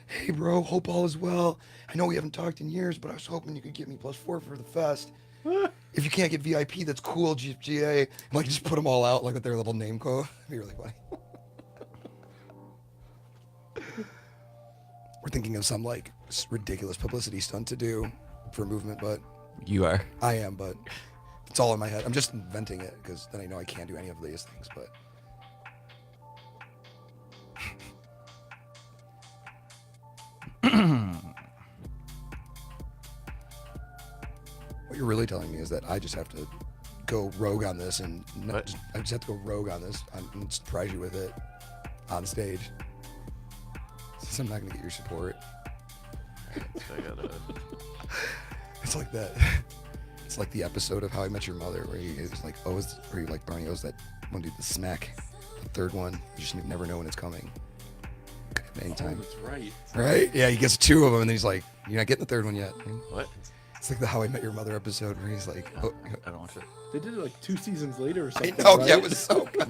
Hey, bro, hope all is well. I know we haven't talked in years, but I was hoping you could get me +4 for the fest. If you can't get VIP, that's cool, GA. And, like, just put them all out, like, with their little name code. It'd be really funny. We're thinking of some, like, ridiculous publicity stunt to do for movement, but... You are. I am, but it's all in my head. I'm just inventing it, because then I know I can't do any of these things, but... What you're really telling me is that I just have to go rogue on this, and I just have to go rogue on this and surprise you with it on stage. Since I'm not going to get your support. It's like that. It's like the episode of How I Met Your Mother where he is like Barney owes that one dude the smack. The third one, you just never know when it's coming. Anytime. That's right. Right? Yeah, he gets 2 of them, and then he's like, "You're not getting the 3rd one yet." What? It's like the How I Met Your Mother episode where he's like, I don't watch it. They did it like 2 seasons later or something. I know, right? yeah, it was so good.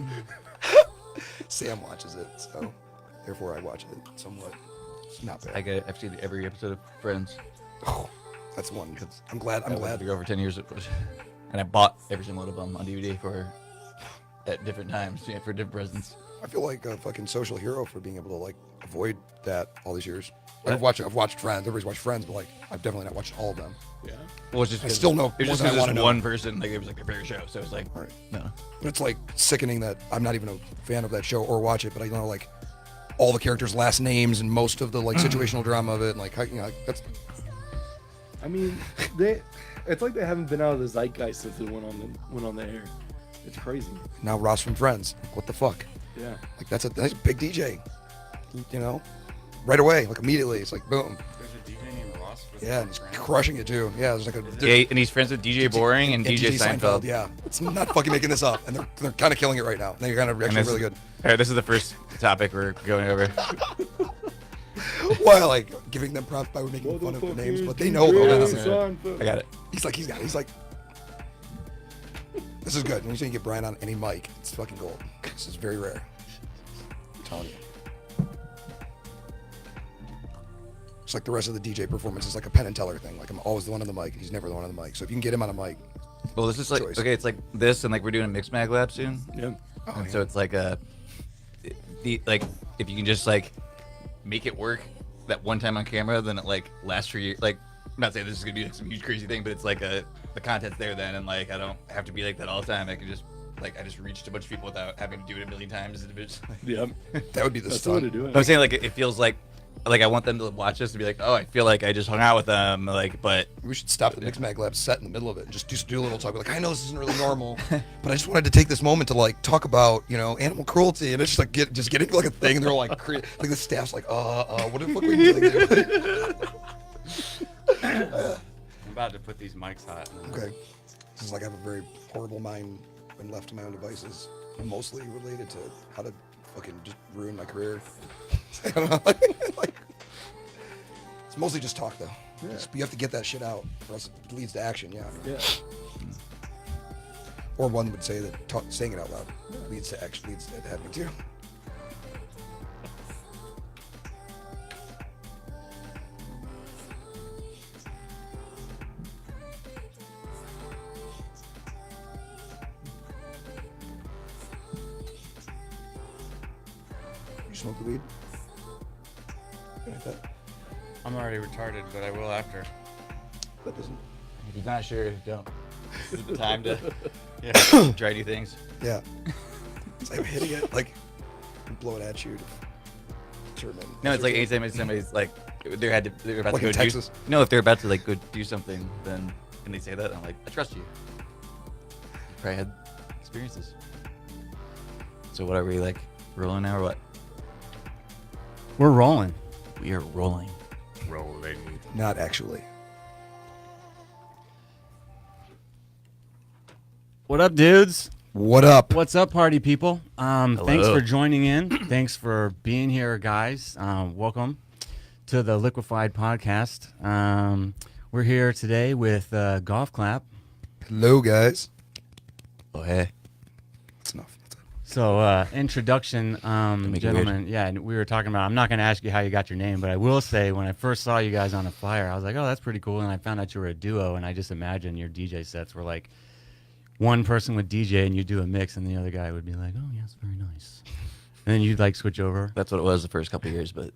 Sam watches it, so therefore I watch it somewhat. It's not bad. I've seen every episode of Friends. Oh, that's one. I'm glad. To go over 10 years, and I bought every single one of them on DVD at different times, for different presents. I feel like a fucking social hero for being able to like avoid that all these years. I've watched Friends. Everybody's watched Friends, but like I've definitely not watched all of them. Yeah. Well, it's just I still know. It was just more than I because wanna know. one person, like it was like their favorite show, so it was like, Right. no. But it's like sickening that I'm not even a fan of that show or watch it, but I know like all the characters' last names and most of the like situational drama of it, and like how, that's. I mean, it's like they haven't been out of the zeitgeist since it went on the air. It's crazy. Now Ross from Friends. What the fuck? Yeah. Like that's a big DJ. You know, right away, like immediately, it's like boom. There's a DJ named Ross. Yeah, and he's crushing it too. Yeah, there's like Yeah, and he's friends with DJ Boring and DJ Seinfeld. Yeah, it's not fucking making this up, and they're kind of killing it right now. They're kind of actually really good. All right, this is the first topic we're going over. While like giving them props by making fun of the names, but they know them. I got it. He's like, this is good. When you get Brian on any mic, it's fucking gold. This is very rare. I'm telling you. It's like the rest of the DJ performance is like a Penn and Teller thing. Like I'm always the one on the mic. He's never the one on the mic. So if you can get him on a mic. Well, this is like choice. Okay, it's like this, and like we're doing a Mix Mag Lab soon. Yeah. And so it's like like if you can just like make it work that one time on camera, then it like lasts for years. Like I'm not saying this is gonna be like some huge crazy thing, but it's like the content's there then, and like I don't have to be like that all the time. I can just I just reached a bunch of people without having to do it a million times. Yeah. That would be the That's the way to stunt. do it. I'm saying like it feels like I want them to watch this and be like, oh, I feel like I just hung out with them, like, but We should stop the Mix Mag Lab set in the middle of it and just do a little talk. Like, I know this isn't really normal, but I just wanted to take this moment to like talk about, animal cruelty, and it's just like getting like a thing, and they're all like, like the staff's like, what the fuck are we doing? I'm about to put these mics hot. Okay, this is like I have a very horrible mind when left to my own devices, mostly related to how to fucking just ruin my career. I don't know, like, it's mostly just talk though. Yeah. You have to get that shit out, or else it leads to action. Yeah. Yeah. Or one would say that saying it out loud leads to action, leads to it happening too. You smoke the weed? Like that? I'm already retarded, but I will after. That doesn't. if you're not sure, don't. It's time to try new things. Yeah. It's like I'm hitting it, like blow it at you. No, it's like anytime somebody's like they're about Like to in go Texas? No, if they're about to like go do something, then and they say that, I'm like, I trust you. You probably had experiences. So what are we like rolling now or what? We're rolling. We are rolling. Rolling. Not actually. What up, dudes? What up? What's up, party people? Thanks Hello. for joining in. Thanks for being here, guys. Welcome to the Liquified podcast. We're here today with Golf Clap. Hello, guys. Oh hey. That's enough. That's it. So, introduction, make it weird. gentlemen. Yeah, and we were talking about. I'm not going to ask you how you got your name, but I will say when I first saw you guys on a flyer, I was like, "Oh, that's pretty cool." And I found out you were a duo, and I just imagined your DJ sets were like one person would DJ and you do a mix, and the other guy would be like, "Oh, yes, very nice," and then you'd like switch over. That's what it was the first couple of years, but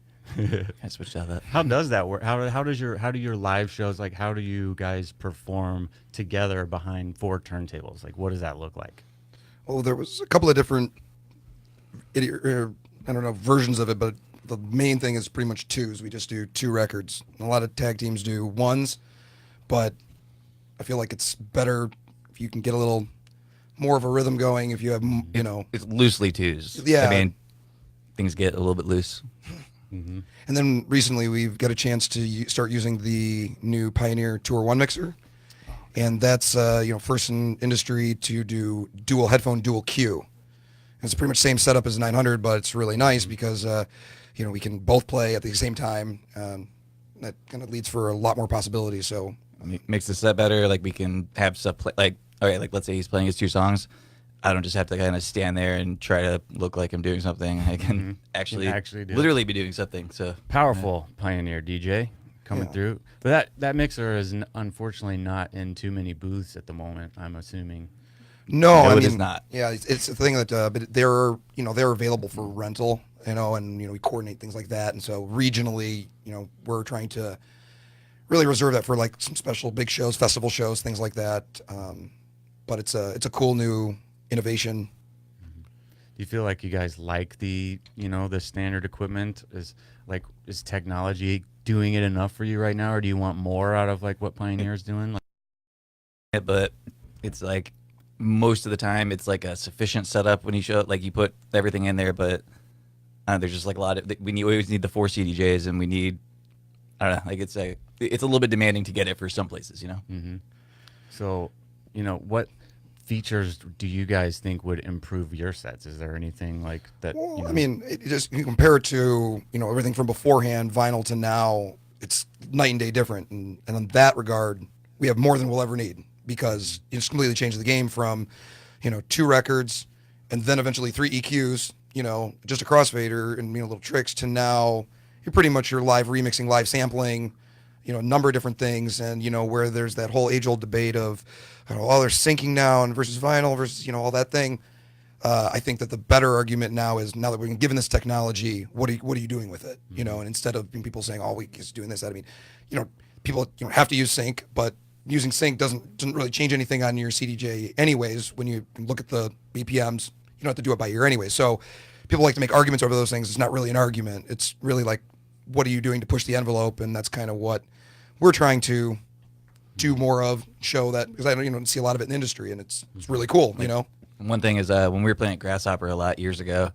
I switched out of that. How does that work? How do your live shows, like, how do you guys perform together behind 4 turntables? Like, what does that look like? Well, there was a couple of different, I don't know, versions of it, but the main thing is pretty much 2s. We just do 2 records. A lot of tag teams do 1s, but I feel like it's better if you can get a little more of a rhythm going. If you have, It's loosely 2s. Yeah. I mean, things get a little bit loose. Mm-hmm. And then recently we've got a chance to start using the new Pioneer Tour 1 mixer. And that's, first in industry to do dual headphone, dual Q. And it's pretty much the same setup as 900, but it's really nice because, we can both play at the same time. That kind of leads for a lot more possibilities. So Makes the set better. Like, we can have stuff play. Like, all right, like, let's say he's playing his 2 songs. I don't just have to kind of stand there and try to look like I'm doing something. I can actually do it. literally be doing something. So Powerful Pioneer DJ coming through. But that mixer is unfortunately not in too many booths at the moment, I'm assuming. no, No, I it mean, is not. Yeah, it's a thing that, but they're available for rental, and, we coordinate things like that. And so regionally, we're trying to really reserve that for like some special big shows, festival shows, things like that. But it's a cool new innovation. Do you feel like you guys like the standard equipment? Is technology doing it enough for you right now, or do you want more out of like what Pioneer's doing? but it's like most of the time it's like a sufficient setup when you show like you put everything in there, but there's just like a lot of we always need the 4 CDJs, and we need I don't know, like it's a little bit demanding to get it for some places, Mm-hmm. So, what features do you guys think would improve your sets? Is there anything like that? Well, I mean, you compare it to everything from beforehand vinyl to now. It's night and day different, and in that regard, we have more than we'll ever need because it's completely changed the game from 2 records and then eventually 3 EQs, just a crossfader and little tricks to now you're pretty much your live remixing, live sampling, a number of different things, and where there's that whole age-old debate of they're syncing now and versus vinyl versus all that thing. I think that the better argument now is now that we're given this technology, what are you doing with it? And instead of people saying, "Oh, we just doing this," I mean, people have to use sync, but using sync doesn't really change anything on your CDJ anyways. When you look at the BPMs, you don't have to do it by ear anyway. So people like to make arguments over those things. It's not really an argument. It's really like, what are you doing to push the envelope? And that's kind of what we're trying to do more of, show that, because I don't see a lot of it in the industry, and it's really cool, One thing is when we were playing at Grasshopper a lot years ago,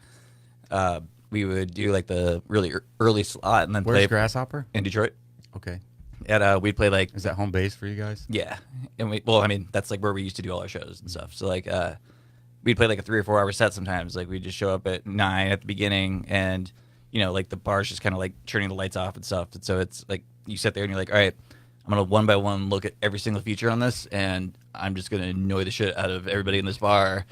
we would do like the really early slot and then Where's play Grasshopper? in Detroit. Okay. And we'd play like Is that home base for you guys? yeah, and that's like where we used to do all our shows and stuff. So like we'd play like a 3 or 4 hour set sometimes. Like we'd just show up at 9 at the beginning, and like the bar's just kind of like turning the lights off and stuff. And so it's like you sit there and you're like, all right, I'm gonna one by one look at every single feature on this, and I'm just gonna annoy the shit out of everybody in this bar.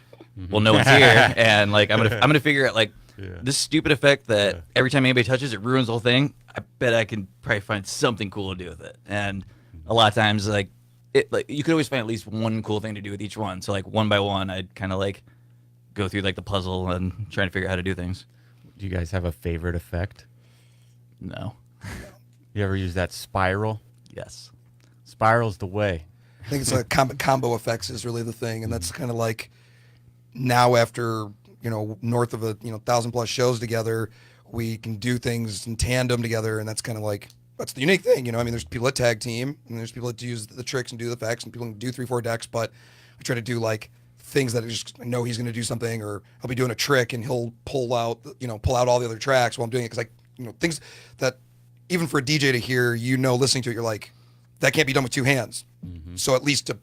Well, no one's here, and like I'm gonna figure out like this stupid effect that every time anybody touches it ruins the whole thing. I bet I can probably find something cool to do with it. And a lot of times like you could always find at least one cool thing to do with each one. So like one by one, I'd kind of like go through like the puzzle and trying to figure out how to do things. Do you guys have a favorite effect? No. You ever use that spiral? Yes. Spiral's the way. I think it's a combo effects is really the thing, and that's kind of like now after north of 1,000+ shows together, we can do things in tandem together, and that's kind of like that's the unique thing. I mean, there's people that tag team, and there's people that use the tricks and do the effects, and people can do 3-4 decks, but we try to do like things that I know he's going to do something, or I'll be doing a trick and he'll pull out all the other tracks while I'm doing it, because things that even for a DJ to hear, listening to it, you're like, that can't be done with 2 hands. Mm-hmm. So at least to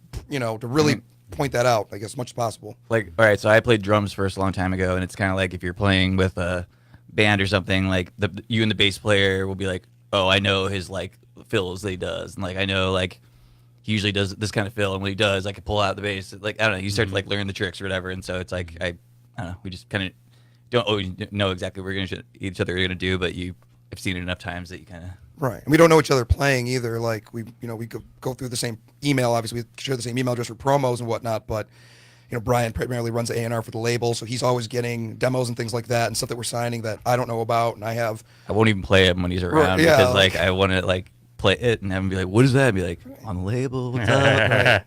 really point that out, I guess, as much as possible. Like, all right, so I played drums first a long time ago, and it's kind of like if you're playing with a band or something, like you and the bass player will be like, oh, I know his like fills that he does, and like I know like he usually does this kind of fill, and when he does, I can pull out the bass. Like I don't know, you start to like learn the tricks or whatever, and so it's like I I don't know. We just kind of don't always know exactly what each other are gonna do, but you have seen it enough times that you kind of. Right. And we don't know each other playing either. Like we go through the same email. Obviously, we share the same email address for promos and whatnot. But Brian primarily runs A&R for the label, so he's always getting demos and things like that and stuff that we're signing that I don't know about, and I have. I won't even play him when he's around Yeah, because like I want to like play it and have him be like, "What is that?" And be like, "On the label, what's up?"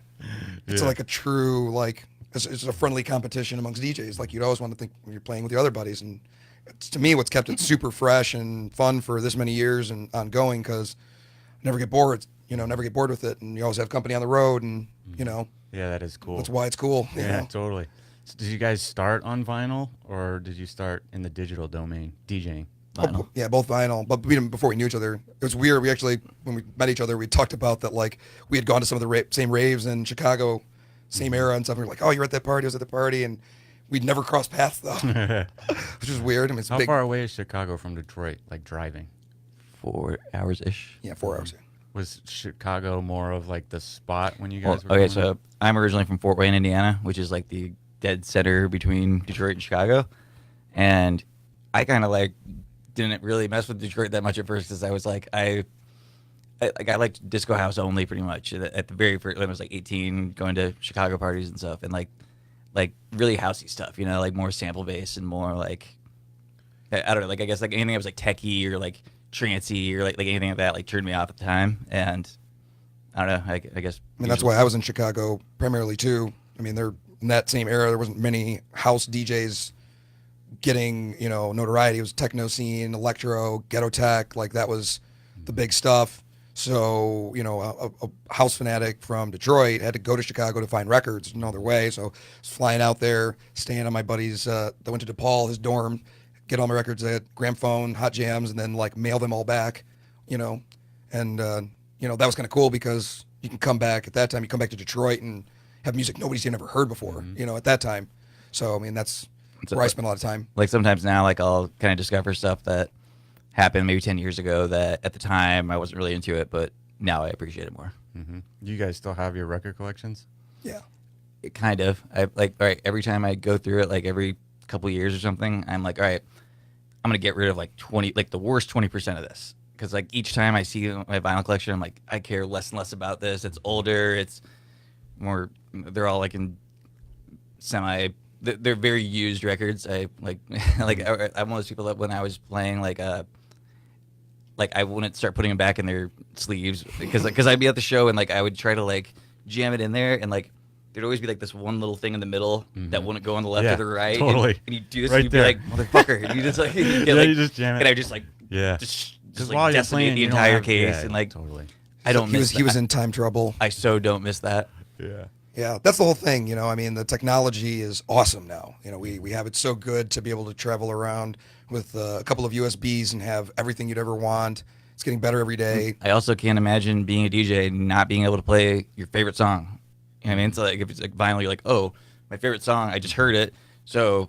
It's like a true like it's a friendly competition amongst DJs. Like you'd always want to think when you're playing with your other buddies, and it's to me what's kept it super fresh and fun for this many years and ongoing because never get bored. Never get bored with it, and you always have company on the road, and Yeah, that is cool. that's why it's cool. Yeah, totally. So did you guys start on vinyl, or did you start in the digital domain, DJing? Vinyl. Yeah, both vinyl. But before we knew each other, it was weird. We actually, when we met each other, we talked about that. Like we had gone to some of the same raves in Chicago, same era and stuff. And we were like, "Oh, you're at that party. I was at the party," and we'd never crossed paths though, which is weird. I mean, it's How big. far away is Chicago from Detroit, like driving? 4 hours ish. Yeah, 4 hours. Was Chicago more of like the spot when you guys were Okay, going? so I'm originally from Fort Wayne, Indiana, which is like the dead center between Detroit and Chicago, and I kind of like didn't really mess with Detroit that much at first because I was like I liked disco house only pretty much at the very first when I was like 18, going to Chicago parties and stuff, and like really housey stuff, like more sample based and more like I don't know, like I guess like anything that was like techie or like trancey or like anything like that like turned me off at the time, and I don't know, I guess. I mean, that's why I was in Chicago primarily too. I mean, there in that same era, there wasn't many house DJs getting notoriety. It was techno scene, electro, ghetto tech, like that was the big stuff. So a house fanatic from Detroit had to go to Chicago to find records. No other way. So I was flying out there, staying on my buddy's that went to DePaul, his dorm, get all my records at Gramophone, Hot Jams, and then like mail them all back, and that was kind of cool because you can come back at that time. You come back to Detroit and have music nobody's even ever heard before, at that time. So I mean that's where I spent a lot of time. Like sometimes now, like I'll kind of discover stuff that happened maybe 10 years ago that at the time I wasn't really into it, but now I appreciate it more. Mm-hmm. You guys still have your record collections? Yeah. It kind of. I like, all right, every time I go through it, like every couple of years or something, I'm like, all right, I'm going to get rid of like 20, like the worst 20% of this. Because like each time I see my vinyl collection, I'm like, I care less and less about this. It's older. It's more, they're all like in they're very used records. I like, I'm one of those people that when I was playing like I wouldn't start putting them back in their sleeves because I'd be at the show and like I would try to like jam it in there and like there'd always be like this one little thing in the middle that wouldn't go on the left or the right. Totally. And you do this Right and you'd be there. like, motherfucker. And you just like, you get, Yeah, like, you just jam it. And I just like, Yeah. just while like you're decimate playing, the you don't entire have- case yeah, and like totally. I don't He miss was that. in time trouble. I so don't miss that. Yeah. Yeah, that's the whole thing. I mean, the technology is awesome now. We have it so good to be able to travel around with a couple of USBs and have everything you'd ever want. It's getting better every day. I also can't imagine being a DJ and not being able to play your favorite song. You know what I mean? It's like if it's like vinyl, you're like, oh, my favorite song, I just heard it. So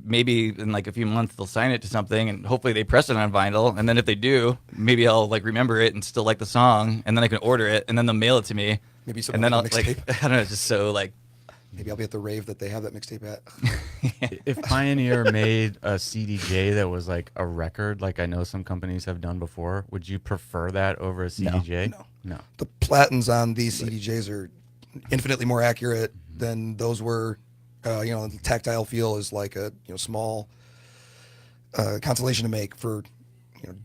maybe in like a few months they'll sign it to something and hopefully they press it on vinyl. And then if they do, maybe I'll like remember it and still like the song. And then I can order it and then they'll mail it to me. Maybe And then I'll mixtape. like, I don't know, it's just so like, Maybe I'll be at the rave that they have that mixtape at. If Pioneer made a CDJ that was like a record, like I know some companies have done before, would you prefer that over a CDJ? No. The platins on these CDJs are infinitely more accurate than those were. The tactile feel is like a small consolation to make for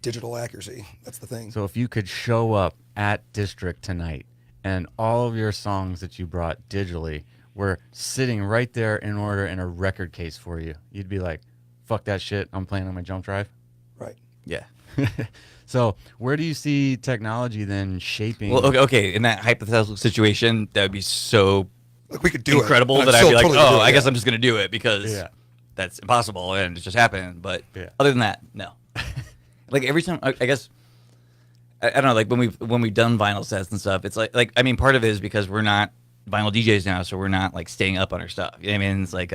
digital accuracy. That's the thing. So if you could show up at District tonight and all of your songs that you brought digitally were sitting right there in order in a record case for you, you'd be like, fuck that shit, I'm playing on my jump drive. Right. yeah. So where do you see technology then shaping? Well, okay. In that hypothetical situation, that would be so Like we could do incredible it. that I'd still be like, totally do oh, it, I guess yeah. I'm just going to do it because Yeah. that's impossible and it's just happened. But Yeah. other than that, no. Like every time, I guess, I don't know, like when we've done vinyl sets and stuff, it's like I mean, part of it is because we're not vinyl DJs now, so we're not like staying up on our stuff. You know what I mean? It's like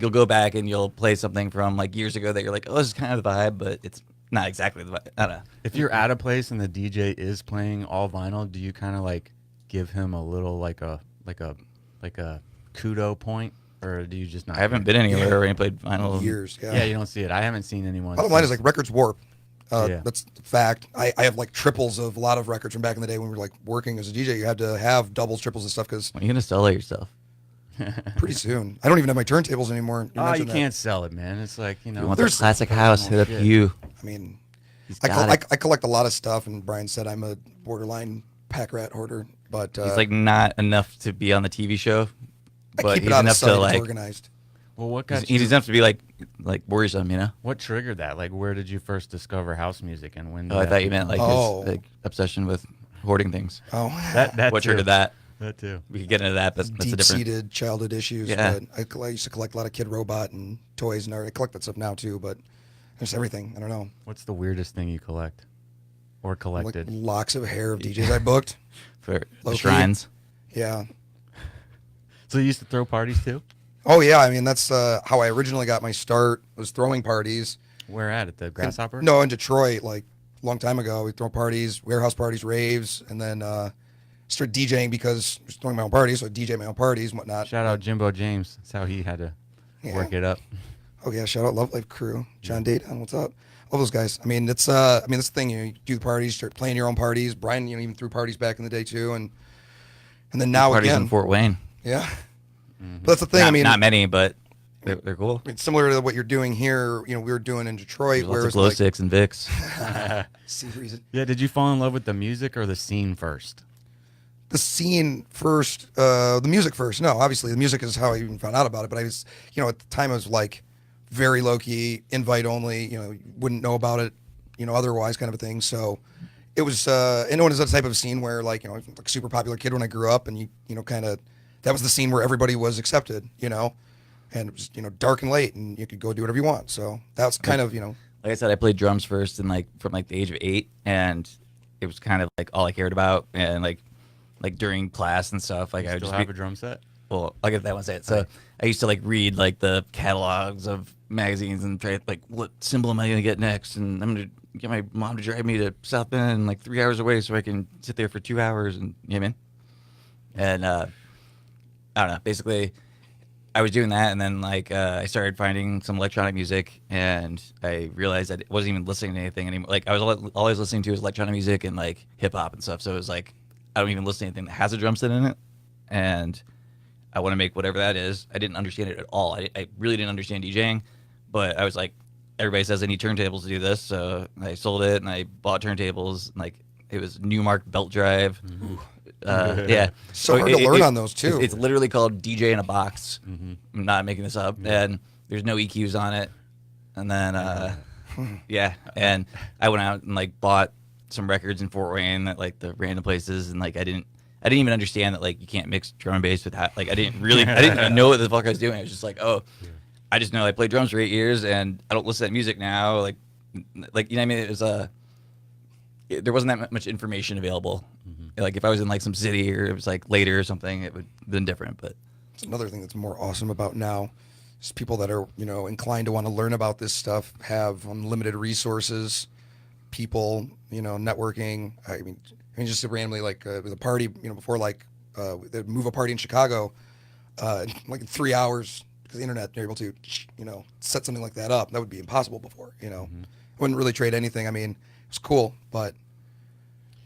you'll go back and you'll play something from like years ago that you're like, oh, this is kind of the vibe, but it's not exactly the vibe. I don't know. If you're at a place and the DJ is playing all vinyl, do you kind of like give him a little like a kudo point? or do you just not? I haven't been anywhere where I played vinyl. Years. Yeah. Yeah, you don't see it. I haven't seen anyone. Bottom line is since- like records warp. Yeah. That's the fact. I have like triples of a lot of records from back in the day when we were like working as a DJ. You had to have doubles, triples, and stuff because When are you gonna sell all your stuff? pretty soon. I don't even have my turntables anymore. Oh, you mentioned that. can't sell it, man. It's like, you know. You want the There's- classic house? Hit up shit. you. I mean, He's I, got it. I collect a lot of stuff, and Brian said I'm a borderline pack rat hoarder, but He's like not enough to be on the TV show, I but keep he's it out of enough sight. to It's like. organized. Well, what He's, got you? he's enough to be like worrisome, you know. What triggered that? Like, where did you first discover house music, and when? Did Oh, I that thought you meant like Oh. his like obsession with hoarding things. Oh, that. What too. triggered that? That too. We could get into that. That's a different. deep-seated childhood issues. Yeah. But I used to collect a lot of Kid Robot and toys, and I collect that stuff now too. But there's everything. I don't know, What's the weirdest thing you collect, or like collected? locks of hair of DJs I booked. For the Low-key. shrines. Yeah. So you used to throw parties too? Oh yeah. I mean, that's how I originally got my start. Was throwing parties. Where at the Grasshopper? No, in Detroit, like a long time ago. We'd throw parties, warehouse parties, raves, and then started DJing because I was throwing my own parties, so I DJ my own parties and whatnot. Shout out Jimbo James. That's how he had to Yeah. work it up. Oh yeah, shout out Love Life crew, John Dayton, what's up? All those guys. I mean, it's that's the thing. You do the parties, start playing your own parties. Brian, even threw parties back in the day too, and then now Parties again, in Fort Wayne. yeah. But that's the thing. Not, I mean, not many, but they're cool. I mean, similar to what you're doing here. We were doing in Detroit, There's where lots of it's glow like sticks and Vicks. see reason. Yeah, did you fall in love with the music or the scene first? The scene first, the music first. No, obviously the music is how I even found out about it. But I was, at the time I was like very low key, invite only. You wouldn't know about it, otherwise kind of a thing. So it was, and it was that type of scene where like, I was like a super popular kid when I grew up, and kind of that was the scene where everybody was accepted, and it was dark and late, and you could go do whatever you want. So that's kind of Like I said, I played drums first, and like from like the age of 8, and it was kind of like all I cared about, and like during class and stuff, like I would Still just have be, a drum set? well, I'll get that one set. So I used to like read like the catalogs of magazines and try like what symbol am I gonna get next, and I'm gonna get my mom to drive me to South Bend like 3 hours away so I can sit there for 2 hours, and you know what I mean? And I don't know. Basically, I was doing that, and then like I started finding some electronic music, and I realized I wasn't even listening to anything anymore. Like I was always listening to was electronic music and like hip hop and stuff. So it was like I don't even listen to anything that has a drum set in it, and I want to make whatever that is. I didn't understand it at all. I really didn't understand DJing, but I was like, everybody says I need turntables to do this, so I sold it and I bought turntables. And, like it was Newmark belt drive. Yeah, So hard to learn on those, too. It's literally called DJ in a box. Mm-hmm. I'm not making this up, and there's no EQs on it. And then yeah, and I went out and like bought some records in Fort Wayne at like the random places, and like I didn't even understand that like you can't mix drum and bass with that. Like I didn't even know what the fuck I was doing. I was just like, oh, I just know I played drums for 8 years, and I don't listen to that music now. Like you know what I mean? It was there wasn't that much information available. Like if I was in like some city or it was like later or something, it would have been different. But it's another thing that's more awesome about now is people that are inclined to want to learn about this stuff have unlimited resources, people, networking. I mean just randomly like with a party, before like they'd move a party in Chicago, like in 3 hours because the internet you're able to set something like that up. That would be impossible before. I wouldn't really trade anything. I mean it's cool, but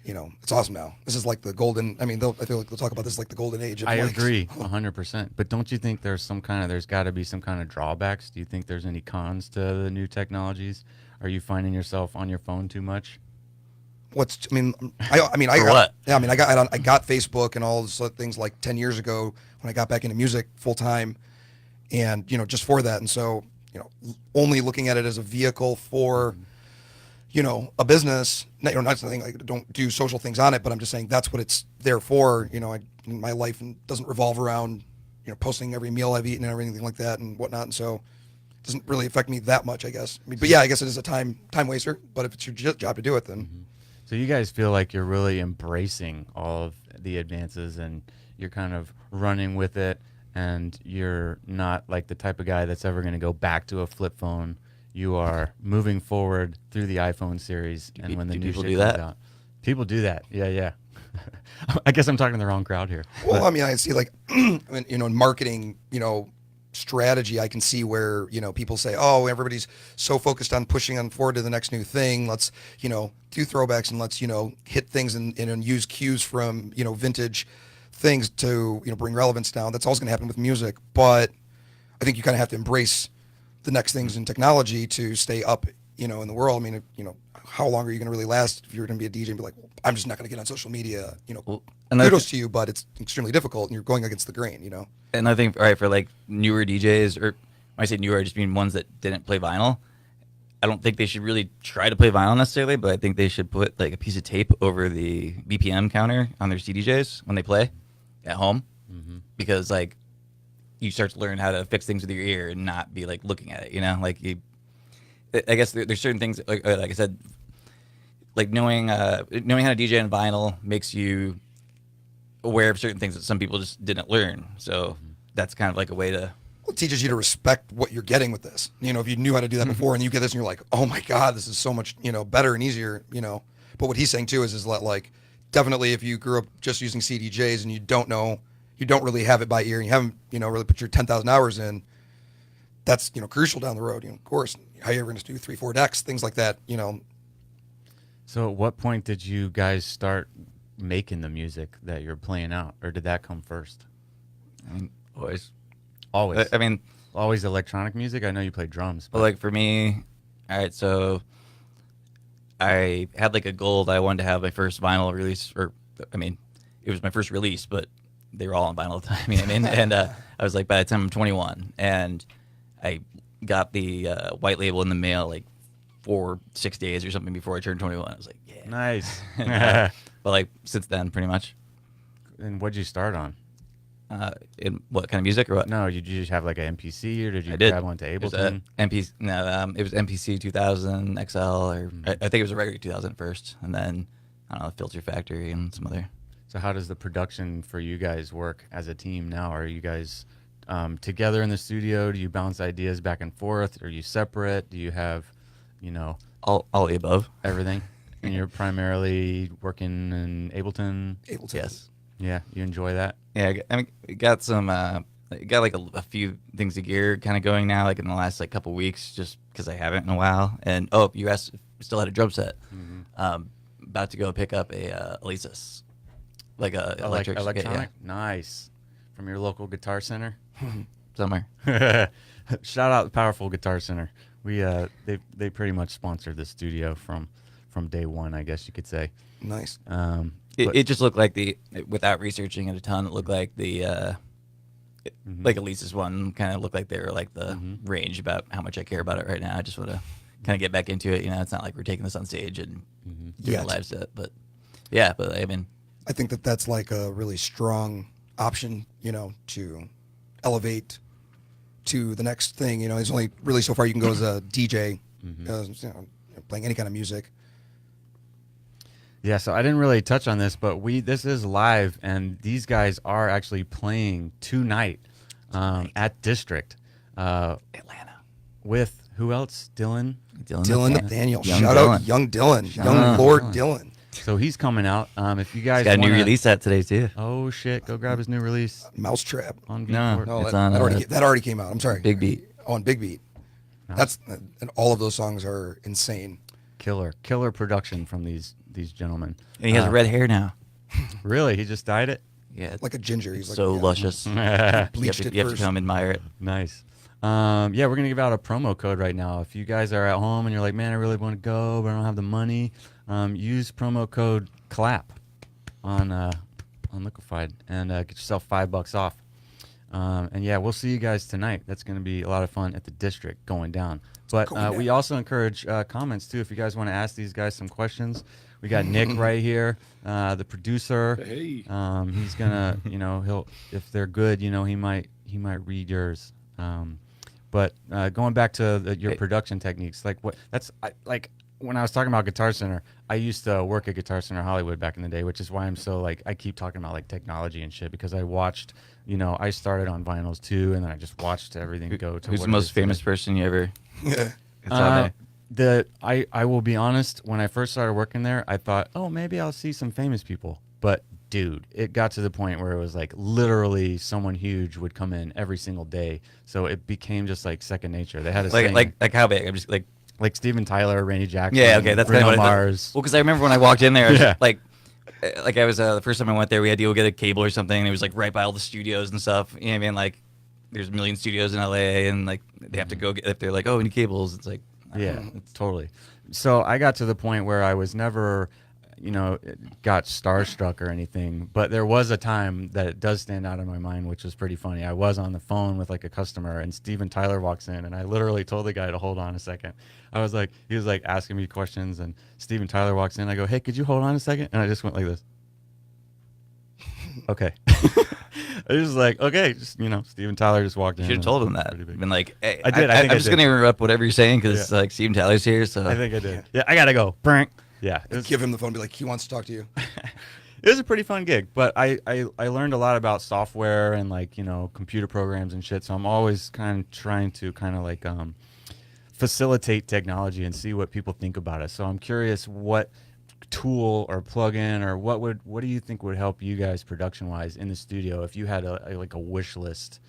it's awesome now. This is like the golden. I mean, I feel like they'll talk about this like the golden age. Of I like, agree 100%. But don't you think there's got to be some kind of drawbacks? Do you think there's any cons to the new technologies? Are you finding yourself on your phone too much? I For got what? yeah. I mean, I got Facebook and all those other things like 10 years ago when I got back into music full time, and just for that. And so only looking at it as a vehicle for. A business, not something like don't do social things on it, but I'm just saying that's what it's there for. My life doesn't revolve around, posting every meal I've eaten and everything like that and whatnot. And so it doesn't really affect me that much, I guess. I mean, but yeah, I guess it is a time waster, but if it's your job to do it, then. So you guys feel like you're really embracing all of the advances and you're kind of running with it, and you're not like the type of guy that's ever going to go back to a flip phone. You are moving forward through the iPhone series, and when the new people shit do comes that? out, people do that. Yeah. I guess I'm talking to the wrong crowd here. Well, I mean, I see like, in marketing, strategy. I can see where, people say, oh, everybody's so focused on pushing on forward to the next new thing. Let's, do throwbacks and let's, hit things and use cues from, vintage things to, bring relevance down. That's always going to happen with music. But I think you kind of have to embrace the next things in technology to stay up, in the world. I mean, how long are you going to really last if you're going to be a DJ and be like, well, I'm just not going to get on social media, and kudos to you, but it's extremely difficult and you're going against the grain, And I think, all right, for like newer DJs, or when I say newer, I just mean ones that didn't play vinyl. I don't think they should really try to play vinyl necessarily, but I think they should put like a piece of tape over the BPM counter on their CDJs when they play at home, because like you start to learn how to fix things with your ear and not be like looking at it, like I guess there's certain things like I said, like knowing how to DJ on vinyl makes you aware of certain things that some people just didn't learn. So that's kind of like a way to. Well, it teaches you to respect what you're getting with this. If you knew how to do that before and you get this and you're like, oh my God, this is so much, better and easier, But what he's saying too is that like, definitely if you grew up just using CDJs and you don't really have it by ear and you haven't, really put your 10,000 hours in, that's, crucial down the road. Of course, how you're going to do 3-4 decks, things like that, So at what point did you guys start making the music that you're playing out, or did that come first? I mean, always. Always. I mean, always electronic music. I know you play drums, but like for me, all right. So I had like a goal that I wanted to have my first vinyl release, or I mean, it was my first release, but they were all on vinyl at the time. You know what I mean? And I was like, by the time I'm 21, and I got the white label in the mail like 4-6 days or something before I turned 21. I was like, yeah, nice. But like since then, pretty much. And what'd you start on? In what kind of music or what? No, did you just have like an MPC, or did you I did. grab one to It was Ableton? MPC. No, it was MPC 2000 XL, or I think it was a regular 2000 first, and then I don't know, Filter Factory and some other. So how does the production for you guys work as a team now? Are you guys together in the studio? Do you bounce ideas back and forth? Are you separate? Do you have, all the above, everything? And you're primarily working in Ableton? Ableton. Yes. Yeah, you enjoy that? Yeah, I mean, got some, got like a few things of gear kind of going now, like in the last like couple weeks, just because I haven't in a while. And you asked if we still had a drum set. About to go pick up a Alesis, like a Electronic? yeah, Nice. From your local Guitar Center? somewhere. Shout out Powerful Guitar Center. We they pretty much sponsored the studio from day one, I guess you could say. Nice. It just looked like without researching it a ton, it looked like like Elise's one kind of looked like they were like the range about how much I care about it right now. I just want to kind of get back into it. It's not like we're taking this on stage and doing a live set, but yeah, but I mean, I think that's like a really strong option, to elevate to the next thing. There's only really so far you can go as a DJ, playing any kind of music. Yeah, so I didn't really touch on this, but this is live, and these guys are actually playing tonight at District. Atlanta. With who else? Dylan Nathaniel. Young Shout Dylan. out Young Dylan. Shout Young out Lord Dylan. Dylan. So he's coming out. If you guys Got a new wanna- release out today too. Oh shit! Go grab his new release Mousetrap. on No. Beatport. No, It's that, on, that already came out. I'm sorry. Big Beat. On Big Beat. Nice. And all of those songs are insane. Killer production from these gentlemen. And he has red hair now. Really, he just dyed it. Yeah, it's Like a ginger. He's so like, luscious. You bleached have it to first. come admire it. Nice. Yeah, we're gonna give out a promo code right now. If you guys are at home and you're like, man, I really want to go, but I don't have the money, use promo code CLAP on Liquified and get yourself $5 off. And yeah, we'll see you guys tonight. That's gonna be a lot of fun at the District going down. But we also encourage comments too. If you guys want to ask these guys some questions, we got Nick right here, the producer. Hey. He's gonna, he'll if they're good, he might read yours. But going back to your production techniques, like like when I was talking about Guitar Center, I used to work at Guitar Center Hollywood back in the day, which is why I'm so like I keep talking about like technology and shit because I watched, I started on vinyls too, and then I just watched everything go to. Who's what the it most is today. famous person you ever? Yeah. It's on there. I will be honest. When I first started working there, I thought, oh, maybe I'll see some famous people. But dude, it got to the point where it was like literally someone huge would come in every single day. So it became just like second nature. They had a thing, like how big? I'm just like Steven Tyler, Randy Jackson, yeah, okay, that's kind Bruno of what Mars. Well, because I remember when I walked in there, I was Yeah. like I was the first time I went there, we had to go get a cable or something, and it was like right by all the studios and stuff. You know what I mean? Like, there's a million studios in LA, and like they have to go get if they're like, oh, any cables? It's like, I don't Yeah, know. totally. So I got to the point where I was never, got starstruck or anything. But there was a time that it does stand out in my mind, which was pretty funny. I was on the phone with like a customer, and Steven Tyler walks in, and I literally told the guy to hold on a second. He was like asking me questions, and Steven Tyler walks in. I go, hey, could you hold on a second? And I just went like this. Okay. I was like, okay, just, Steven Tyler just walked You in. should have told him that. Pretty big. Been like, hey, I did, I think I'm I just did. gonna interrupt whatever you're saying because Yeah. like Steven Tyler's here. So I think I did. Yeah, I gotta go. Prank. Yeah, it was, Give him the phone and be like, he wants to talk to you. it was a pretty fun gig, but I learned a lot about software and like computer programs and shit. So I'm always kind of trying to facilitate technology and see what people think about it. So I'm curious what tool or plugin or what do you think would help you guys production wise in the studio if you had a wish list?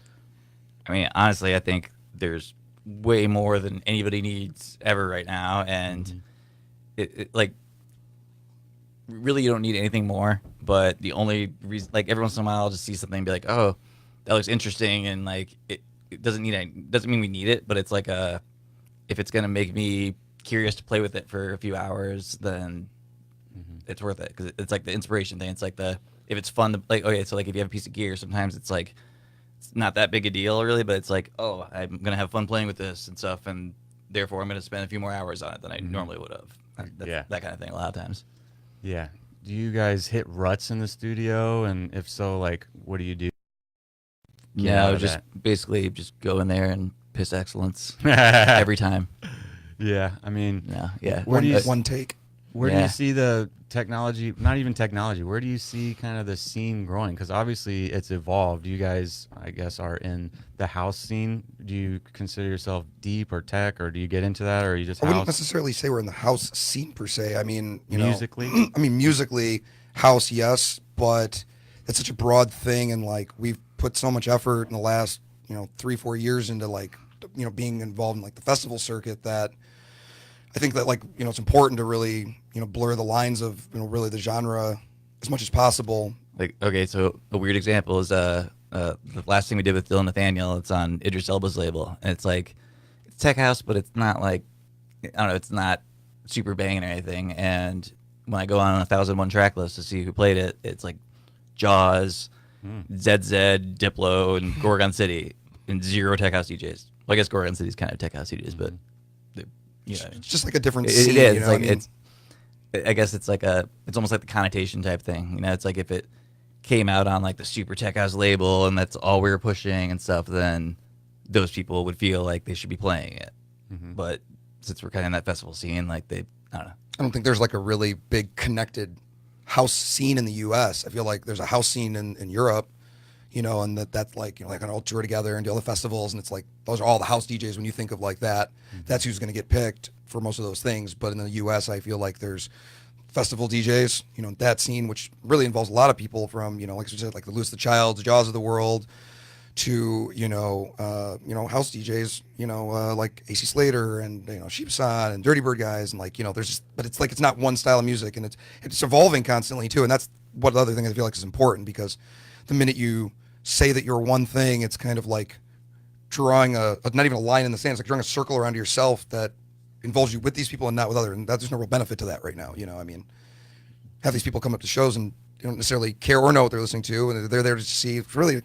I mean, honestly, I think there's way more than anybody needs ever right now, and it like really you don't need anything more. But the only reason, like every once in a while, I'll just see something and be like, oh, that looks interesting, and like it doesn't mean we need it, but it's like if it's gonna make me curious to play with it for a few hours, then it's worth it because it's like the inspiration thing. It's like if it's fun to like, okay, so like if you have a piece of gear, sometimes it's like it's not that big a deal really, but it's like, oh, I'm gonna have fun playing with this and stuff, and therefore I'm gonna spend a few more hours on it than I normally would have. Yeah. That kind of thing a lot of times. Yeah. Do you guys hit ruts in the studio, and if so, like what do you do? Get out No, of just basically just go in there and piss excellence that? every time. Yeah, I mean, No, yeah. Where do you- One take. where do you Yeah. see the technology, not even technology, where do you see kind of the scene growing? Because obviously it's evolved. You guys, I guess, are in the house scene. Do you consider yourself deep or tech, or do you get into that, or are you just I wouldn't house necessarily say we're in the house scene per se. I mean, musically? I mean, musically, house, yes, but it's such a broad thing, and like we've put so much effort in the last 3-4 years into like being involved in like the festival circuit that I think that like it's important to really blur the lines of really the genre as much as possible. Like, okay, so a weird example is the last thing we did with Dylan Nathaniel. It's on Idris Elba's label, and it's like it's tech house, but it's not like I don't know, it's not super banging or anything. And when I go on 1,001 track list to see who played it, it's like Jaws, ZZ, Diplo, and Gorgon City, and zero tech house DJs. Well, I guess Gorgon City's kind of tech house DJs, but It's just like a different it scene. is. It's like I mean, I guess it's like it's almost like the connotation type thing. It's like if it came out on like the super tech house label and that's all we were pushing and stuff, then those people would feel like they should be playing it. But since we're kind of in that festival scene, like I don't know. I don't think there's like a really big connected house scene in the U.S. I feel like there's a house scene in Europe, and that's like like an all tour together and do all the festivals, and it's like those are all the house DJs. When you think of like that, that's who's going to get picked for most of those things. But in the U.S., I feel like there's festival DJs, that scene, which really involves a lot of people from like you said, like the Louis the Childs, Jaws of the world, to house DJs, like AC Slater and Sheepsod and Dirty Bird guys, and like there's just, but it's like it's not one style of music, and it's evolving constantly too, and that's what the other thing I feel like is important, because the minute you say that you're one thing, it's kind of like drawing not even a line in the sand, it's like drawing a circle around yourself that involves you with these people and not with others, and there's no real benefit to that right now. I mean, have these people come up to shows and don't necessarily care or know what they're listening to, and they're there to see. Really,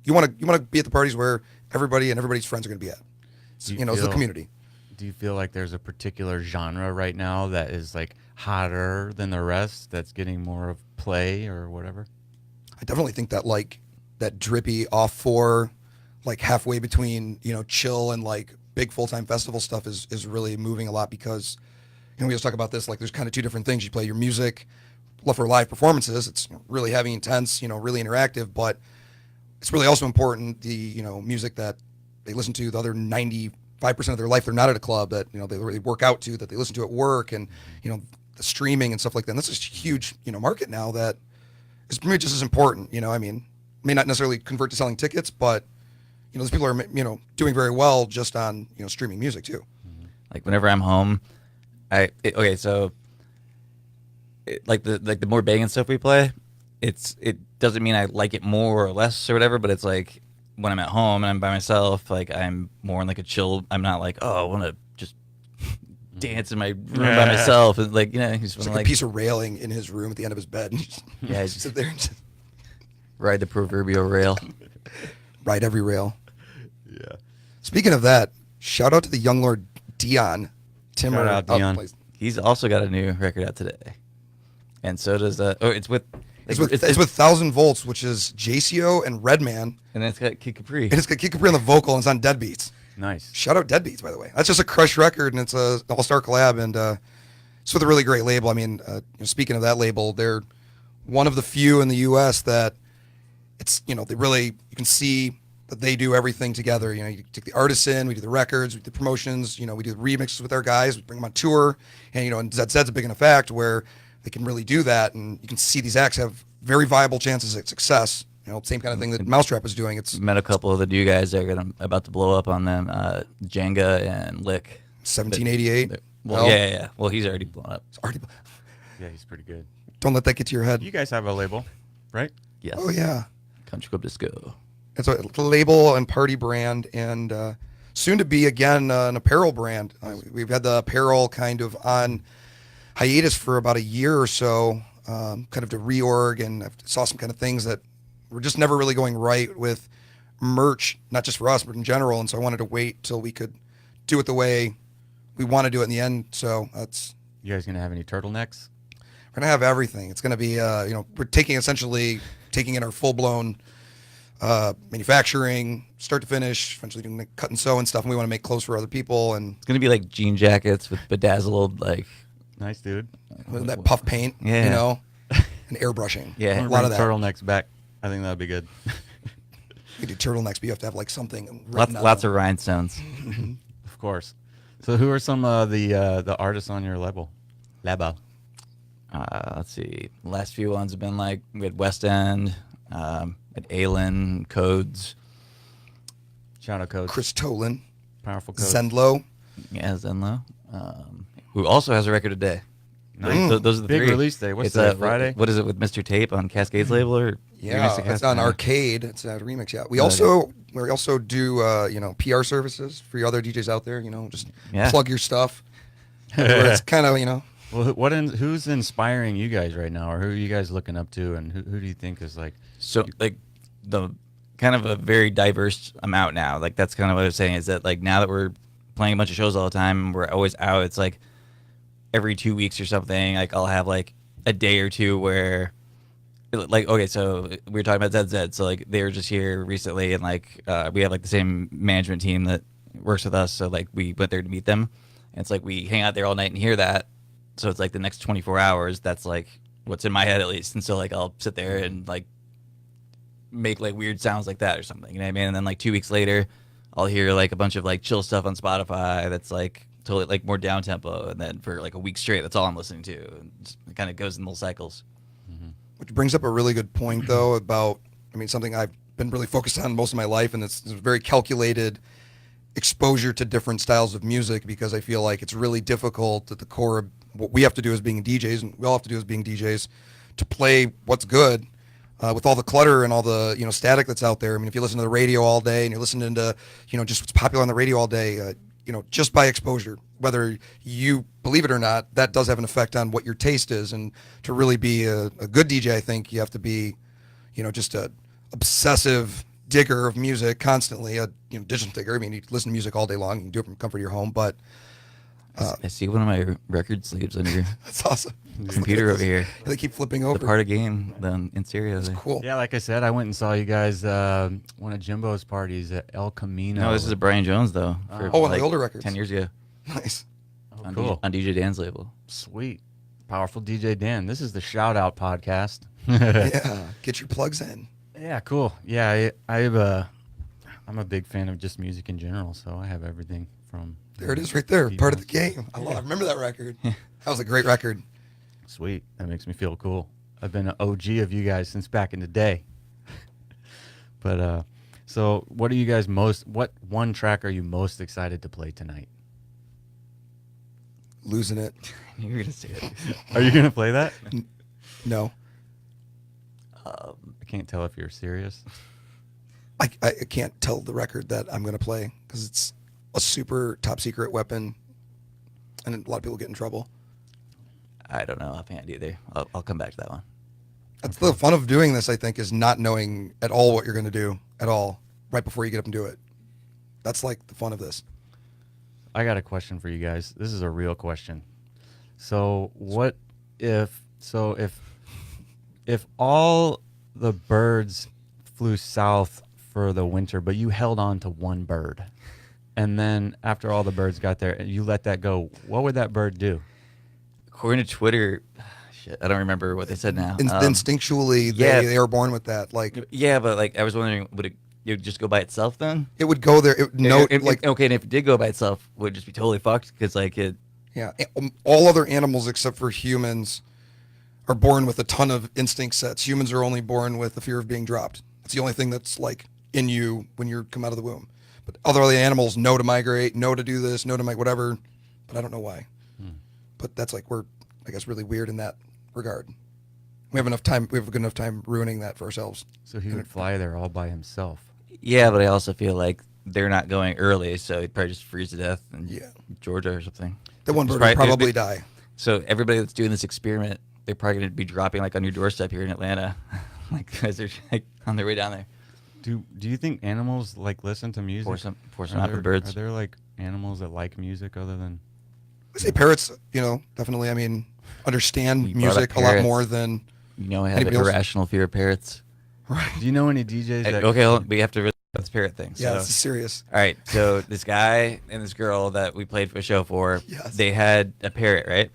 you want to be at the parties where everybody and everybody's friends are going to be at. It's the community. Do you feel like there's a particular genre right now that is like hotter than the rest, that's getting more of play or whatever? I definitely think that like that drippy off for like halfway between chill and like big full-time festival stuff is really moving a lot, because we just talk about this, like there's kind of two different things. You play your music for live performances, it's really heavy, intense, really interactive, but it's really also important the music that they listen to the other 95% of their life they're not at a club, that they really work out to, that they listen to at work, and the streaming and stuff like that. And that's a huge market now that is for me just as important. I mean, may not necessarily convert to selling tickets, but those people are doing very well just on streaming music too. Like whenever I'm home, so like the more banging stuff we play, it doesn't mean I like it more or less or whatever, but it's like when I'm at home and I'm by myself, like I'm more in like a chill. I'm not like, oh, I want to just dance in my room by myself, and like he's It's like a piece of railing in his room at the end of his bed. Yeah, just sit there and just ride the proverbial rail. ride every rail. Yeah. Speaking of that, shout out to the young Lord Dion. Timmer. Shout out Dion. He's also got a new record out today, and so does it's with. It's with 1,000 Volts, which is JCO and Redman. And then it's got Kid Capri. And it's got Kid Capri on the vocal, and it's on Deadbeats. Nice. Shout out Deadbeats, by the way. That's just a crush record, and it's an all-star collab, and it's with a really great label. I mean, speaking of that label, they're one of the few in the U.S. that it's, they really, you can see that they do everything together. You take the artists in, we do the records, we do the promotions, we do the remixes with our guys, we bring them on tour, and, and ZZ's a big enough act where they can really do that, and you can see these acts have very viable chances at success. Same kind of thing that Mousetrap is doing. It's met a couple of the new guys that are about to blow up on them, Jenga and Lick. 1788. Well, yeah. Well, he's already blown up. It's already. Yeah, he's pretty good. Don't let that get to your head. You guys have a label, right? Yes. Oh yeah. Country Club Disco. It's a label and party brand, and soon to be again an apparel brand. We've had the apparel kind of on hiatus for about a year or so, kind of to reorg, and I saw some kind of things that were just never really going right with merch, not just for us, but in general. And so I wanted to wait till we could do it the way we want to do it in the end. So that's. You guys gonna have any turtlenecks? We're gonna have everything. It's gonna be, we're essentially taking in our full-blown manufacturing, start to finish, eventually doing cut and sew and stuff. And we want to make clothes for other people, and It's gonna be like jean jackets with bedazzled, like Nice, dude. that puff paint, Yeah. and airbrushing. Yeah. a lot of that. Turtlenecks back. I think that'd be good. You do turtlenecks, but you have to have like something. lots of rhinestones. Of course. So, who are some of the artists on your label? Let's see. The last few ones have been like we had West End, at Aylin, Codes. Shout out Codes. Chris Tolan, Powerful Codes. Zendlo. Yeah, Zenlo. Who also has a record today. Nice. Those are the Big three. release day. What's It's today, Friday? What is it with Mr. Tape on Cascade's label or? Yeah, Remix to it's on Cascade? Arcade. It's a remix. Yeah, we also do PR services for your other DJs out there. Just Yeah. plug your stuff. Where it's kind of Well, who's inspiring you guys right now, or who are you guys looking up to, and who do you think is like? So like the kind of a very diverse amount now. Like that's kind of what I was saying is that like now that we're playing a bunch of shows all the time, and we're always out. It's like every 2 weeks or something. Like I'll have like a day or two where. Like okay, so we were talking about ZZ. So like they were just here recently, and like we have like the same management team that works with us. So like we went there to meet them, and it's like we hang out there all night and hear that. So it's like the next 24 hours. That's like what's in my head at least. And so like I'll sit there and like make like weird sounds like that or something. You know what I mean? And then like 2 weeks later, I'll hear like a bunch of like chill stuff on Spotify that's like totally like more down tempo. And then for like a week straight, that's all I'm listening to. And it kind of goes in little cycles. Which brings up a really good point, though, about, something I've been really focused on most of my life, and it's very calculated exposure to different styles of music, because I feel like it's really difficult at the core of what we have to do as being DJs, and we all have to do as being DJs, to play what's good with all the clutter and all the static that's out there. If you listen to the radio all day and you're listening to just what's popular on the radio all day, just by exposure, whether you believe it or not, that does have an effect on what your taste is. And to really be a good DJ, I think you have to be, just a obsessive digger of music constantly, a digital digger. You listen to music all day long. You can do it from the comfort of your home, but I see one of my record sleeves on your that's awesome. computer over here. They keep flipping The over. part of game then in stereo. there. Cool. Yeah, like I said, I went and saw you guys one of Jimbo's parties at El Camino. No, this is a Brian Jones though. For one of the older records. 10 years ago. Nice. Oh, cool. On DJ Dan's label. Sweet. Powerful DJ Dan. This is the Shout Out podcast. Yeah. Get your plugs in. Yeah, cool. Yeah, I'm a big fan of just music in general, so I have everything from. There it is right there. Part of the game. I remember that record. That was a great record. Sweet. That makes me feel cool. I've been an OG of you guys since back in the day. But so what are you guys what one track are you most excited to play tonight? Losing it. You were gonna say it. Are you gonna play that? No. I can't tell if you're serious. I can't tell the record that I'm going to play because it's a super top secret weapon and a lot of people get in trouble. I don't know offhand either. I'll come back to that one. That's the fun of doing this, I think, is not knowing at all what you're going to do at all right before you get up and do it. That's like the fun of this. I got a question for you guys. This is a real question. So what if all the birds flew south for the winter, but you held on to one bird, and then after all the birds got there, you let that go, what would that bird do? According to Twitter, shit, I don't remember what they said now. Instinctually, yeah. they were born with that. Like, Yeah, but like I was wondering, it would just go by itself then? it would go there. It would note, like, Okay, and if it did go by itself, would it just be totally fucked? Because like it. yeah, all other animals except for humans are born with a ton of instinct sets. Humans are only born with the fear of being dropped. It's the only thing that's like in you when you come out of the womb. But other animals know to migrate, know to do this, know to whatever. But I don't know why. But that's like we're, I guess, really weird in that regard. We have enough time. We have a good enough time ruining that for ourselves. So he would fly there all by himself. Yeah, but I also feel like they're not going early, so he'd probably just freeze to death in Georgia or something. That one It's bird would probably die. So everybody that's doing this experiment, they're probably going to be dropping like on your doorstep here in Atlanta, like as they're like, on their way down there. Do you think animals like listen to music? Pour some Are out for birds. Are there like animals that like music other than? I say parrots, definitely. I mean, understand You brought music up a lot parrots. more than You know, I have an Anybody else? irrational fear of parrots. Do you know any DJs that? Okay, hold on, we have to really about this parrot thing. yeah. So. This is serious. All right, so this guy and this girl that we played a show for, Yes. they had a parrot, right?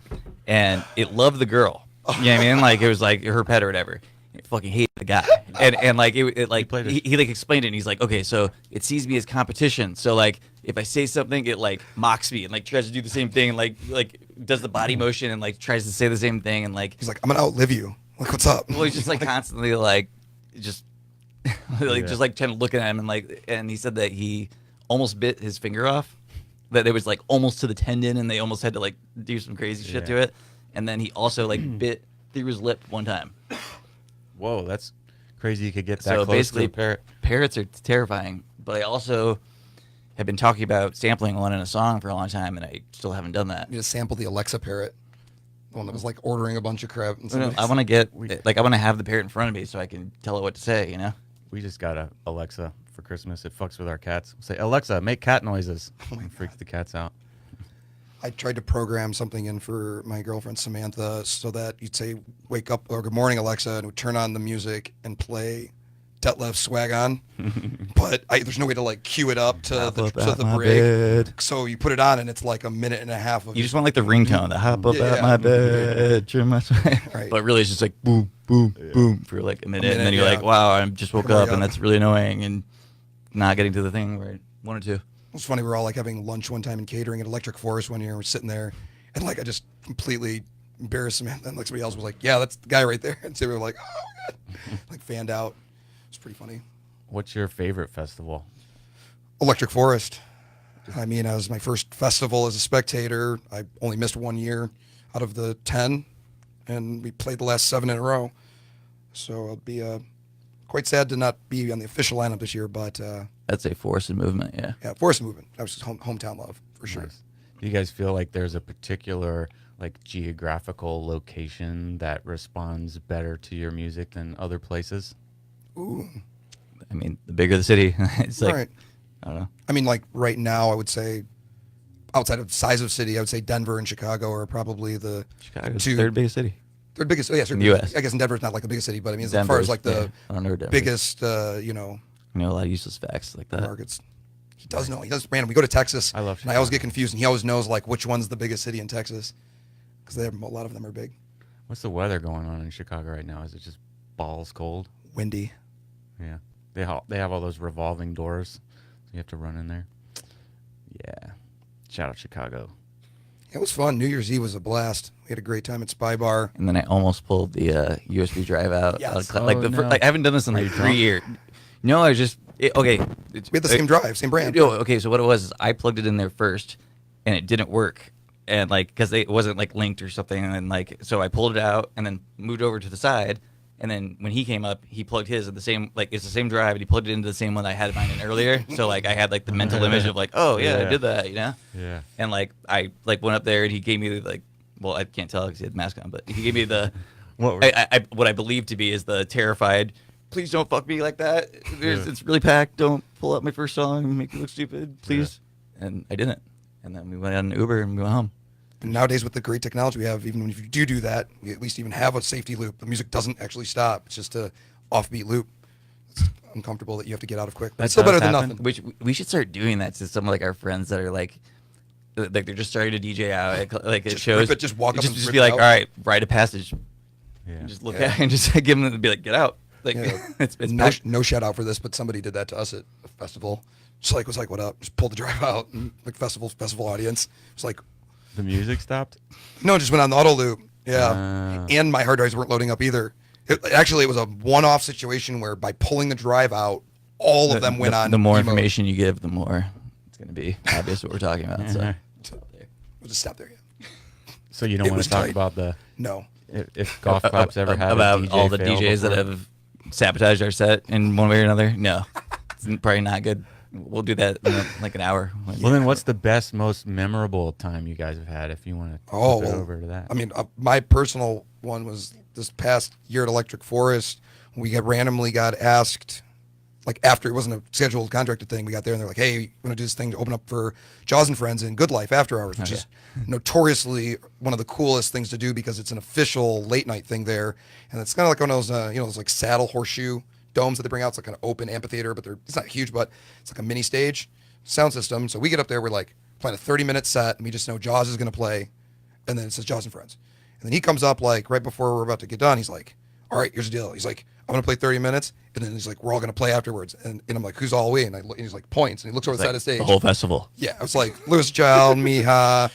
And it loved the girl. You know what I mean? Like it was like her pet or whatever. It fucking hated the guy. And like it like played it. he like explained it and he's like, okay, so it sees me as competition. So like if I say something, it like mocks me and like tries to do the same thing and like does the body motion and like tries to say the same thing and like He's like, I'm gonna outlive you. Like, what's up? well, he's just like constantly like just like Yeah. just like trying to look at him and he said that he almost bit his finger off, that it was like almost to the tendon and they almost had to like do some crazy shit to Yeah. it, and then he also like bit through his lip one time. Whoa, that's crazy. You could get that So close basically, to a parrot. parrots are terrifying. But I also have been talking about sampling one in a song for a long time, and I still haven't done that. You just sample the Alexa parrot, the one that was like ordering a bunch of crap. And I somebody's- want to get like I want to have the parrot in front of me so I can tell it what to say. You know. We just got a Alexa for Christmas. It fucks with our cats. Say, Alexa, make cat noises. And freaks the cats out. I tried to program something in for my girlfriend Samantha so that you'd say, "Wake up" or "Good morning, Alexa," and it would turn on the music and play Detlef Swag On. But there's no way to like cue it up to Hop the, up to out the my break. bed. So you put it on and it's like a minute and a half of You just want like the ringtone, the hop up Yeah. out my bed, trim my Right. But really, it's just like boom, boom, boom for like a minute, and then you're yeah. like, wow, I just woke Hurry up, and up. that's really annoying, and not getting to the thing where I wanted to. It was funny. We were all like having lunch one time in catering at Electric Forest one year. We're sitting there, and like I just completely embarrassed Samantha. And like somebody else was like, "Yeah, that's the guy right there." And so we were like, "Oh my god," like fanned out. It's pretty funny. What's your favorite festival? Electric Forest. I mean, it was my first festival as a spectator. I only missed 1 year out of the 10, and we played the last 7 in a row. So I'll be quite sad to not be on the official lineup this year, but I'd say force and movement, yeah. yeah, Forest Movement. That was just hometown love for sure. Nice. Do you guys feel like there's a particular like geographical location that responds better to your music than other places? Ooh, I mean, the bigger the city, it's like, right. I don't know. I mean, like right now, I would say outside of size of city, I would say Denver and Chicago are probably the Chicago's two the third biggest city. third biggest. Oh, yeah, In the US. I guess in Denver's not like the biggest city, but I mean, as far as like the yeah, I don't know Denver. biggest, You know, a lot of useless facts like that. markets. He does know. He does. Random. We go to Texas. I love And I always Chicago. get confused, and he always knows like which one's the biggest city in Texas, because a lot of them are big. What's the weather going on in Chicago right now? Is it just balls cold? Windy. Yeah. They have all those revolving doors. So you have to run in there. Yeah. Shout out Chicago. It was fun. New Year's Eve was a blast. We had a great time at Spy Bar. And then I almost pulled the USB drive out. Yes. Like Oh, no. like I haven't done this in Are like you 3 drunk? years. No, I was just okay. We had the same drive, same brand. Okay, so what it was is I plugged it in there first, and it didn't work, and like because it wasn't like linked or something, and like so I pulled it out and then moved over to the side, and then when he came up, he plugged his in the same like it's the same drive, and he plugged it into the same one I had mine in earlier. So like I had like the mental image of like, oh yeah, I Yeah. did that, you know. Yeah. And like I like went up there and he gave me like, well I can't tell because he had the mask on, but he gave me the What were- what I believe to be is the terrified. Please don't fuck me like that. Yeah. It's really packed. Don't pull up my first song and make me look stupid, please. And I didn't. And then we went on an Uber and we went home. And nowadays, with the great technology we have, even if you do that, we at least even have a safety loop. The music doesn't actually stop. It's just a offbeat loop. It's uncomfortable that you have to get out of quick. But That it's still does better than happen. nothing. Which we should start doing that to some of like our friends that are like they're just starting to DJ out like it Just shows. rip it, just walk up and just rip be it like, out. all right, rite of passage. Yeah. And just look Yeah. at it and just give them and be like, get out. Like Yeah. it's no, packed. no shout out for this, but somebody did that to us at a festival. Just like was like, what up? Just pulled the drive out, and like festival audience. It's like, The music stopped. no, it just went on the auto loop. Yeah, and my hard drives weren't loading up either. It was a one-off situation where by pulling the drive out, all of them went on. The more emo. information you give, the more it's going to be obvious what we're talking about. So. We'll just stop there. Yeah. So you don't It want was to talk tight. about the No. if golf claps ever had about a DJ all the fail DJs that before? have sabotaged our set in one way or another. No, it's probably not good. We'll do that in like an hour. Well, then what's the best, most memorable time you guys have had? If you want to Oh, flip it well, over to that. I mean, my personal one was this past year at Electric Forest. We randomly got asked, like after it wasn't a scheduled contracted thing, we got there and they're like, "Hey, we want to do this thing to open up for Jaws and Friends in Good Life After Hours," which is notoriously one of the coolest things to do because it's an official late night thing there, and it's kind of like one of those, those like saddle horseshoe domes that they bring out. It's like an open amphitheater, but it's not huge, but it's like a mini stage sound system. So we get up there, we're like playing a 30-minute set, and we just know Jaws is going to play, and then it says Jaws and Friends. And then he comes up like right before we're about to get done. He's like, "All right, here's the deal." He's like, "I'm going to play 30 minutes." And then he's like, "We're all going to play afterwards." And I'm like, "Who's all we?" And he's like, points. And he looks over the side of the stage. the whole festival. Yeah, it was like Lewis Child, Miha, I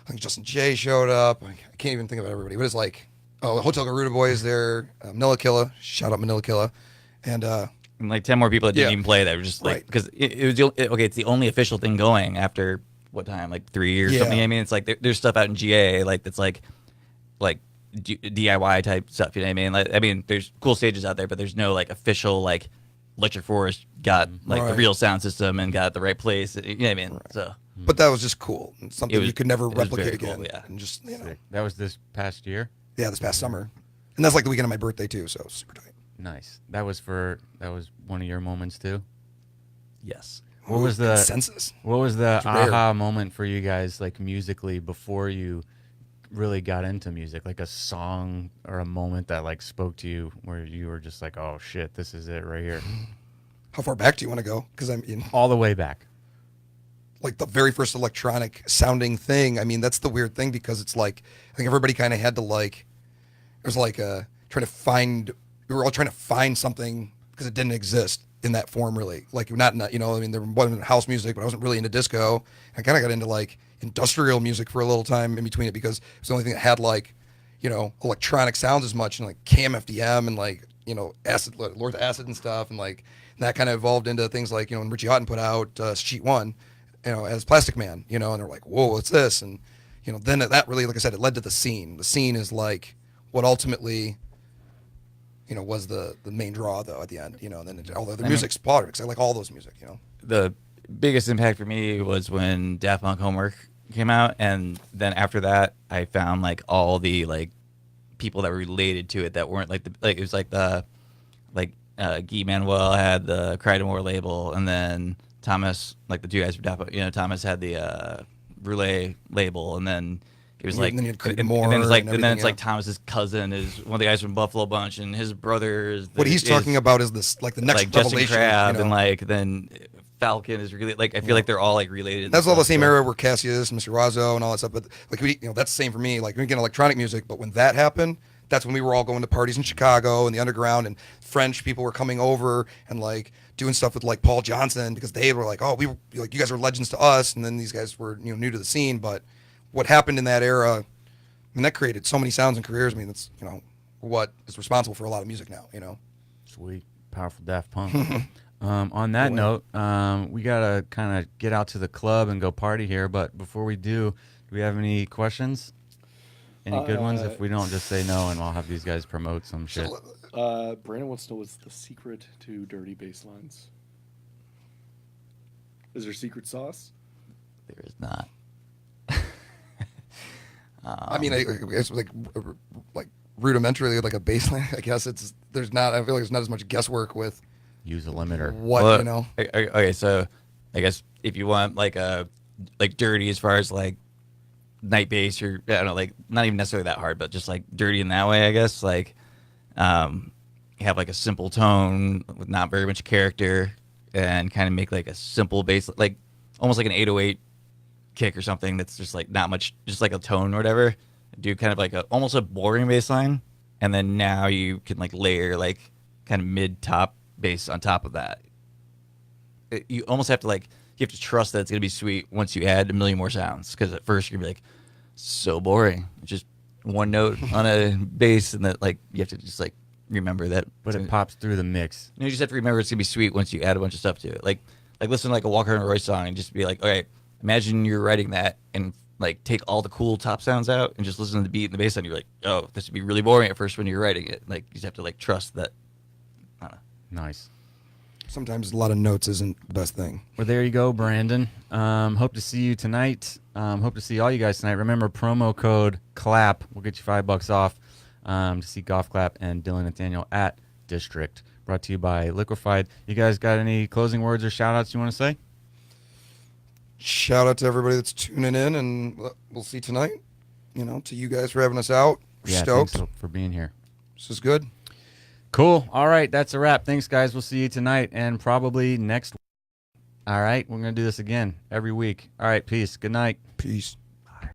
think Justin J showed up. I can't even think of everybody. But it's like, Hotel Garuda Boys there, Manila Killa, shout out Manila Killa. And And like 10 more people that didn't Yeah. even play that were just like Right. because it was it's the only official thing going after what time, like 3 years Yeah. something. I mean, it's like there's stuff out in GA like that's like DIY type stuff. You know what I mean? Like, I mean, there's cool stages out there, but there's no like official like Electric Forest got like the Right. real sound system and got the right place. You know what I mean? So but that was just cool. And something It was- you could never it was replicate very cool, again. yeah. And just, Sick. That was this past year. this past summer. And that's like the weekend of my birthday too, so super tight. Nice. That was one of your moments too. yes. What was the consensus? What was the It's rare. aha moment for you guys, like musically, before you really got into music? Like a song or a moment that like spoke to you, where you were just like, "Oh shit, this is it right here," How far back do you want to go? Because I mean, all the way back. like the very first electronic sounding thing. I mean, that's the weird thing because it's like I think everybody kind of had to like it was like trying to find. We were all trying to find something because it didn't exist in that form really. Like not I mean there wasn't house music, but I wasn't really into disco. I kind of got into like industrial music for a little time in between it because it was the only thing that had like electronic sounds as much and like KMFDM and like acid Lord Acid and stuff and like that kind of evolved into things like when Richie Houghton put out Sheet One, as Plastic Man, and they're like, whoa, what's this? And then that really, like I said, it led to the scene. The scene is like what ultimately was the main draw though at the end, and then all the other music's part of it because I like all those music, The biggest impact for me was when Daft Punk Homework came out, and then after that, I found like all the like people that were related to it that weren't like it was like the Guy Manuel had the Cry No More label, and then Thomas, like the two guys from Daft Punk, Thomas had the Roulette label, and then it was And like then you had Creed and Moore then it's like and and then it's everything, like Thomas's cousin is one of the guys from Buffalo Bunch, and his brother is what he's talking about is this like the next like Justin revelation, Crab, and like then Falcon is really like I feel like they're all like related. and that's all the stuff, same so- era where Cassius and Mr. Razzo and all that stuff. But like that's the same for me. Like we get electronic music, but when that happened, that's when we were all going to parties in Chicago and the underground, and French people were coming over and like doing stuff with like Paul Johnson because they were like, oh, we were like you guys are legends to us, and then these guys were new to the scene, but what happened in that era, I mean, that created so many sounds and careers. I mean, that's, you know, what is responsible for a lot of music now, you know? Sweet, powerful Daft Punk. On that note, we gotta kind of get out to the club and go party here. But before we do we have any questions? Any good ones? If we don't, just say no, and I'll have these guys promote some shit. Brandon wants to know what's the secret to dirty bass lines. Is there secret sauce? There is not. I mean, it's like rudimentarily like a bass line. I guess there's not. I feel like there's not as much guesswork with Use a limiter. what Well, you know. Okay, so I guess if you want like dirty as far as like night bass, or I don't know, like not even necessarily that hard, but just like dirty in that way, I guess. Like, you have like a simple tone with not very much character, and kind of make like a simple bass, like almost like an 808 kick or something that's just like not much, just like a tone or whatever. Do kind of like almost a boring bass line, and then now you can like layer like kind of mid top bass on top of that. You almost have to you have to trust that it's gonna be sweet once you add a million more sounds, because at first you're gonna be like, so boring, just one note on a bass, and that like you have to just like remember that. But it pops through the mix. You just have to remember it's gonna be sweet once you add a bunch of stuff to it. Like listen to like a Walker and Roy song and just be like, okay, imagine you're writing that and like take all the cool top sounds out and just listen to the beat and the bass line. You're like, oh, this would be really boring at first when you're writing it. Like you just have to like trust that. I don't know. Nice. Sometimes a lot of notes isn't the best thing. Well, there you go, Brandon. Hope to see you tonight. Hope to see all you guys tonight. Remember, promo code CLAP will get you $5 off to see Golf Clap and Dylan Nathaniel at District. Brought to you by Liquified. You guys got any closing words or shout outs you want to say? Shout out to everybody that's tuning in, and we'll see tonight. You know, to you guys for having us out. We're stoked. Thanks for being here. This is good. Cool. All right, that's a wrap. Thanks, guys. We'll see you tonight and probably next week. All right, we're going to do this again every week. All right, peace. Good night. Peace.